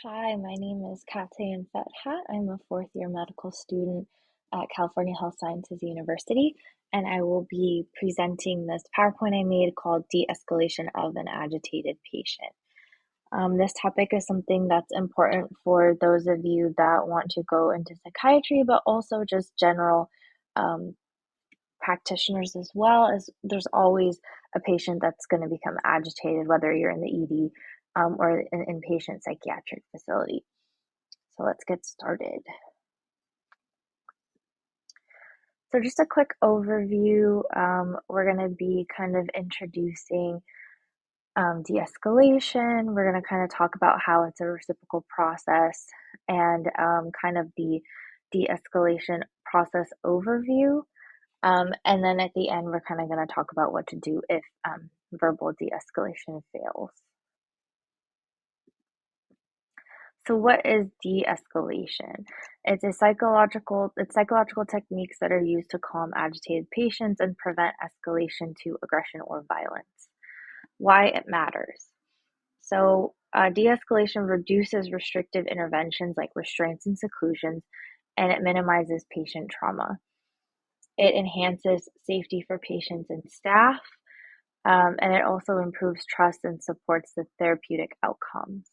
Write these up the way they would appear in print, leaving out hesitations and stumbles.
Hi, my name is Katayan Fethat. I'm a fourth year medical student at California Health Sciences University, and I will be presenting this PowerPoint I made called De-escalation of an agitated patient. This topic is something that's important for those of you that want to go into psychiatry, but also just general um, practitioners as well, as there's always a patient that's going to become agitated, whether you're in the ED or an inpatient psychiatric facility. So let's get started. So just a quick overview. We're going to be kind of introducing de-escalation. We're going to kind of talk about how it's a reciprocal process and kind of the de-escalation process overview. And then at the end, we're kind of going to talk about what to do if verbal de-escalation fails. So what is de-escalation? It's psychological techniques that are used to calm agitated patients and prevent escalation to aggression or violence. Why it matters. So de-escalation reduces restrictive interventions like restraints and seclusions, and it minimizes patient trauma. It enhances safety for patients and staff, and it also improves trust and supports the therapeutic outcomes.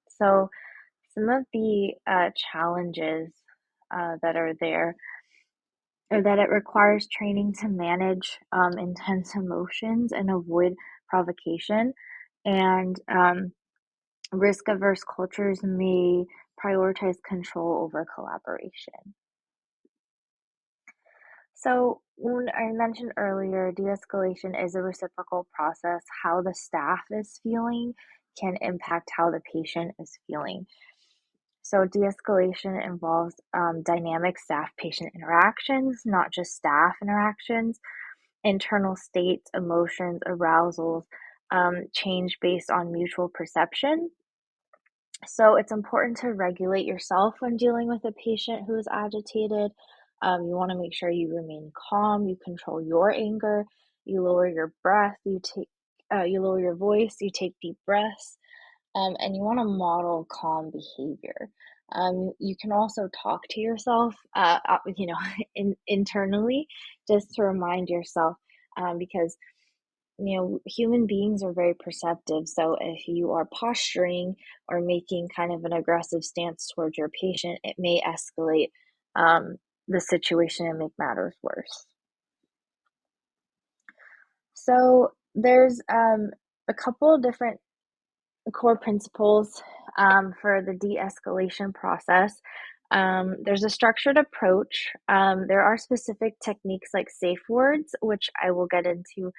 So some of the challenges that are there are that it requires training to manage intense emotions and avoid provocation, and risk-averse cultures may prioritize control over collaboration. So, when I mentioned earlier, de-escalation is a reciprocal process. How the staff is feeling can impact how the patient is feeling. So de-escalation involves dynamic staff-patient interactions, not just staff interactions. Internal states, emotions, arousals change based on mutual perception. So it's important to regulate yourself when dealing with a patient who is agitated. You want to make sure you remain calm, you control your anger, you lower your breath, you lower your voice, you take deep breaths, and you want to model calm behavior. You can also talk to yourself, internally, just to remind yourself, because human beings are very perceptive. So if you are posturing or making kind of an aggressive stance towards your patient, it may escalate the situation and make matters worse. So there's a couple of different core principles for the de-escalation process. There's a structured approach. There are specific techniques like safe words, which I will get into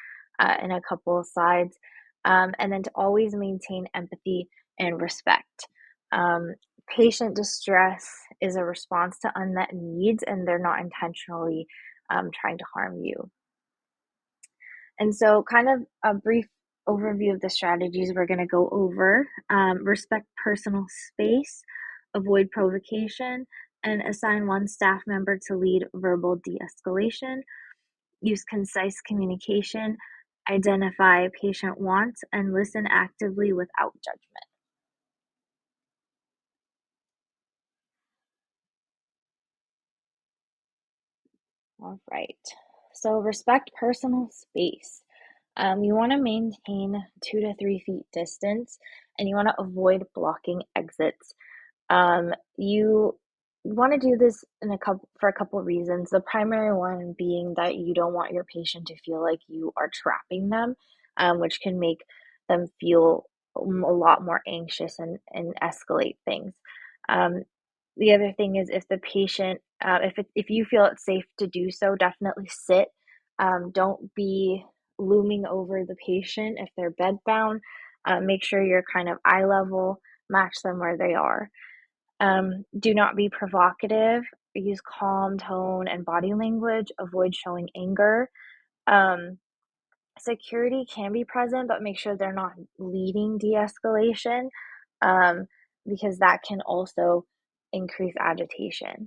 in a couple of slides, and then to always maintain empathy and respect. Um, Patient distress is a response to unmet needs, and they're not intentionally trying to harm you. And so, kind of a brief overview of the strategies we're going to go over: respect personal space, avoid provocation, and assign one staff member to lead verbal de escalation, use concise communication, identify patient wants, and listen actively without judgment. All right. So, respect personal space. You want to maintain 2 to 3 feet distance, and you want to avoid blocking exits. You want to do this for a couple reasons. The primary one being that you don't want your patient to feel like you are trapping them, which can make them feel a lot more anxious and escalate things. Um, the other thing is if the patient, if you feel it's safe to do so, definitely sit. Don't be looming over the patient if they're bedbound. Make sure you're kind of eye level, match them where they are. Do not be provocative. Use calm tone and body language. Avoid showing anger. Um, Security can be present, but make sure they're not leading de-escalation, um, because that can also increase agitation.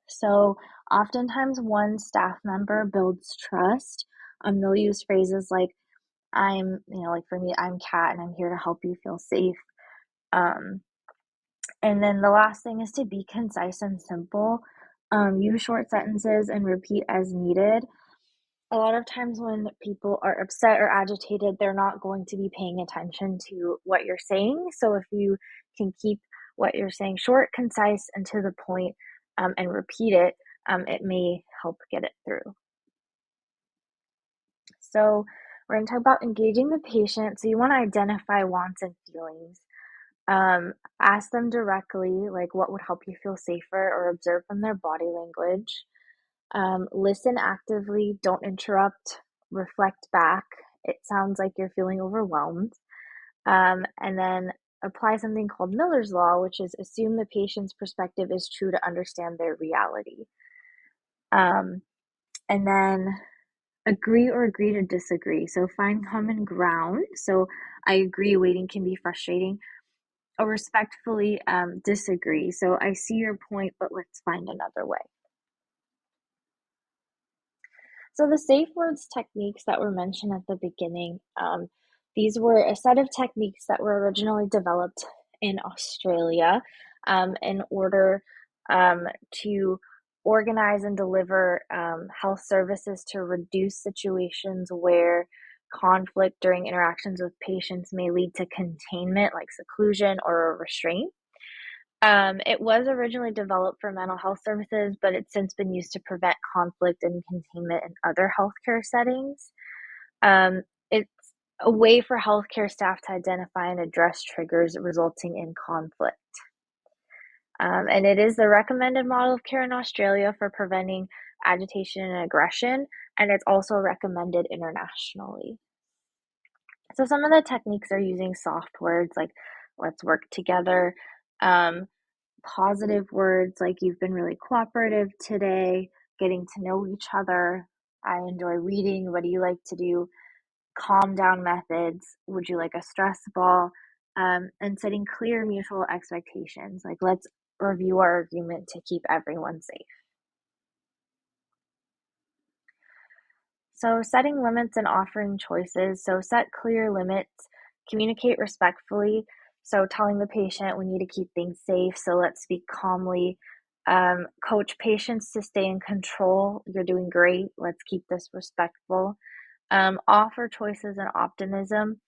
So oftentimes one staff member builds trust. They'll use phrases like, like for me, I'm Kat and I'm here to help you feel safe. Um, And then the last thing is to be concise and simple. Use short sentences and repeat as needed. A lot of times when people are upset or agitated, they're not going to be paying attention to what you're saying. So if you can keep what you're saying short, concise, and to the point, and repeat it, it may help get it through. So we're going to talk about engaging the patient. So you want to identify wants and feelings. Ask them directly, like what would help you feel safer, or observe from their body language. Listen actively, don't interrupt, reflect back. It sounds like you're feeling overwhelmed. And then apply something called Miller's Law, which is assume the patient's perspective is true to understand their reality. Um, and then agree to disagree. So find common ground. So I agree, waiting can be frustrating. Or respectfully disagree. So I see your point, but let's find another way. So the safe words techniques that were mentioned at the beginning, these were a set of techniques that were originally developed in Australia in order to organize and deliver health services to reduce situations where conflict during interactions with patients may lead to containment, like seclusion or restraint. It was originally developed for mental health services, but it's since been used to prevent conflict and containment in other healthcare settings. It's a way for healthcare staff to identify and address triggers resulting in conflict. And it is the recommended model of care in Australia for preventing agitation and aggression, and it's also recommended internationally. So some of the techniques are using soft words like let's work together, um, positive words like you've been really cooperative today, getting to know each other. I enjoy reading. What do you like to do? Calm down methods. Would you like a stress ball? And setting clear mutual expectations. Like, let's review our agreement to keep everyone safe. So, setting limits and offering choices. So, set clear limits, communicate respectfully. So, telling the patient we need to keep things safe. So, let's speak calmly. Coach patients to stay in control. You're doing great. Let's keep this respectful. Offer choices and optimism.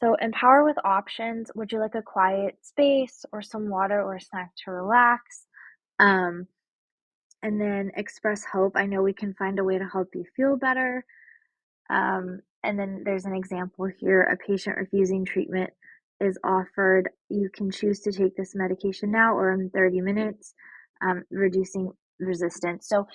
So, empower with options. Would you like a quiet space or some water or a snack to relax? Um, and then express hope. I know we can find a way to help you feel better. And then there's an example here, a patient refusing treatment is offered, you can choose to take this medication now or in 30 minutes, reducing resistance. So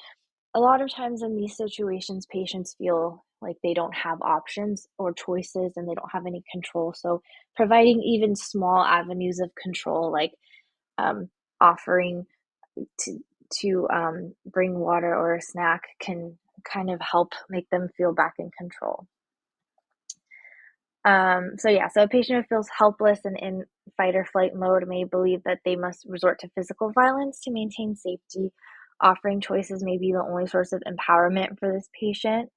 a lot of times in these situations, patients feel like they don't have options or choices and they don't have any control. So providing even small avenues of control, like um, offering to bring water or a snack, can kind of help make them feel back in control. So a patient who feels helpless and in fight or flight mode may believe that they must resort to physical violence to maintain safety. Offering choices may be the only source of empowerment for this patient.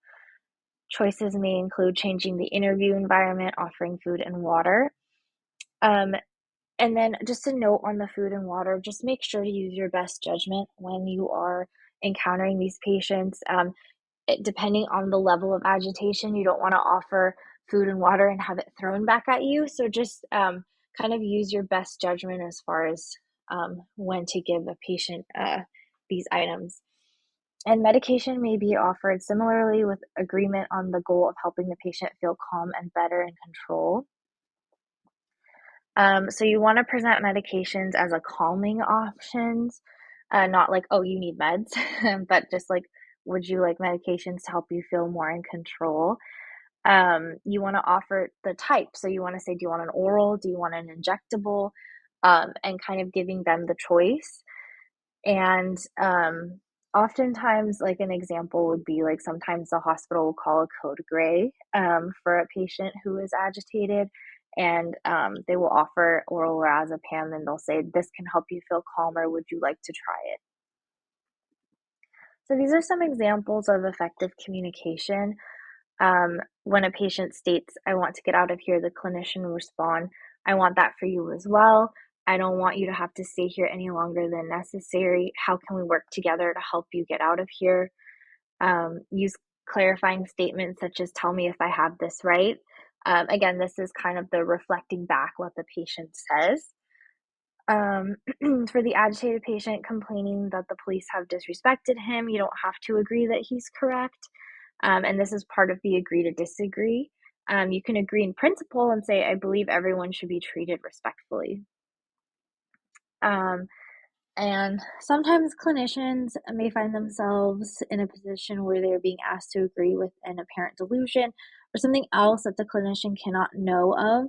Choices may include changing the interview environment, offering food and water. Um, and then just a note on the food and water, just make sure to use your best judgment when you are encountering these patients. Depending on the level of agitation, you don't want to offer food and water and have it thrown back at you. So just kind of use your best judgment as far as when to give a patient these items. And medication may be offered similarly with agreement on the goal of helping the patient feel calm and better in control. So you want to present medications as a calming options, not like, oh, you need meds, but just like, would you like medications to help you feel more in control? You want to offer the type. So you want to say, do you want an oral? Do you want an injectable? And kind of giving them the choice. And oftentimes, like an example would be like sometimes the hospital will call a code gray for a patient who is agitated, and they will offer oral razepam, and they'll say, this can help you feel calmer. Would you like to try it? So these are some examples of effective communication. When a patient states, I want to get out of here, the clinician will respond, I want that for you as well. I don't want you to have to stay here any longer than necessary. How can we work together to help you get out of here? Use clarifying statements such as, tell me if I have this right. Again, this is kind of the reflecting back what the patient says. For the agitated patient complaining that the police have disrespected him, you don't have to agree that he's correct. And this is part of the agree to disagree. You can agree in principle and say, I believe everyone should be treated respectfully. Um, and sometimes clinicians may find themselves in a position where they're being asked to agree with an apparent delusion or something else that the clinician cannot know of.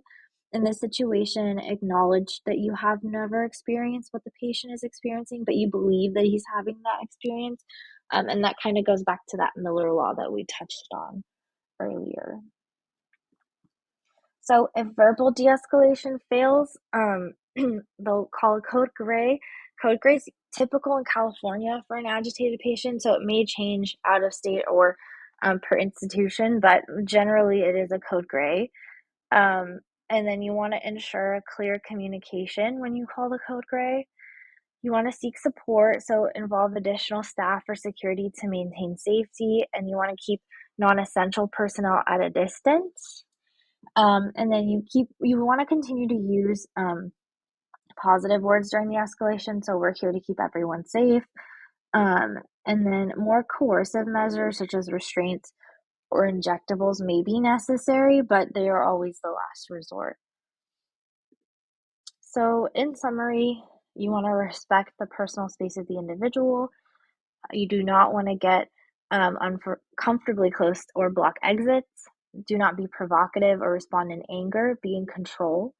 In this situation, acknowledge that you have never experienced what the patient is experiencing, but you believe that he's having that experience. And that kind of goes back to that Miller Law that we touched on earlier. So if verbal de-escalation fails, they'll call a code gray. Code gray is typical in California for an agitated patient, so it may change out of state or per institution, but generally it is a code gray. And then you want to ensure a clear communication when you call the code gray. You want to seek support, so involve additional staff or security to maintain safety, and you want to keep non-essential personnel at a distance. And then you want to continue to use positive words during the escalation. So we're here to keep everyone safe. And then more coercive measures such as restraints or injectables may be necessary, but they are always the last resort. So in summary, you want to respect the personal space of the individual. You do not want to get uncomfortably close or block exits. Do not be provocative or respond in anger. Be in control.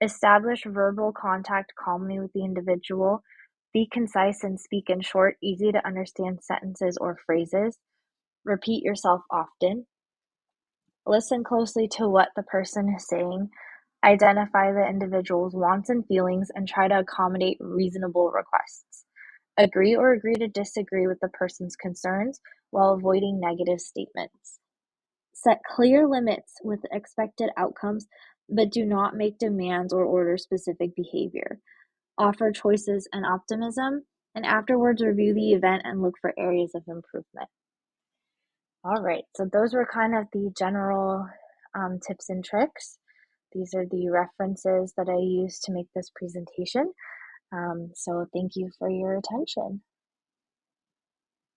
Establish verbal contact calmly with the individual. Be concise and speak in short, easy to understand sentences or phrases. Repeat yourself often. Listen closely to what the person is saying. Identify the individual's wants and feelings and try to accommodate reasonable requests. Agree or agree to disagree with the person's concerns while avoiding negative statements. Set clear limits with expected outcomes, but do not make demands or order specific behavior. Offer choices and optimism, and afterwards review the event and look for areas of improvement. All right, so those were kind of the general tips and tricks. These are the references that I used to make this presentation. So thank you for your attention.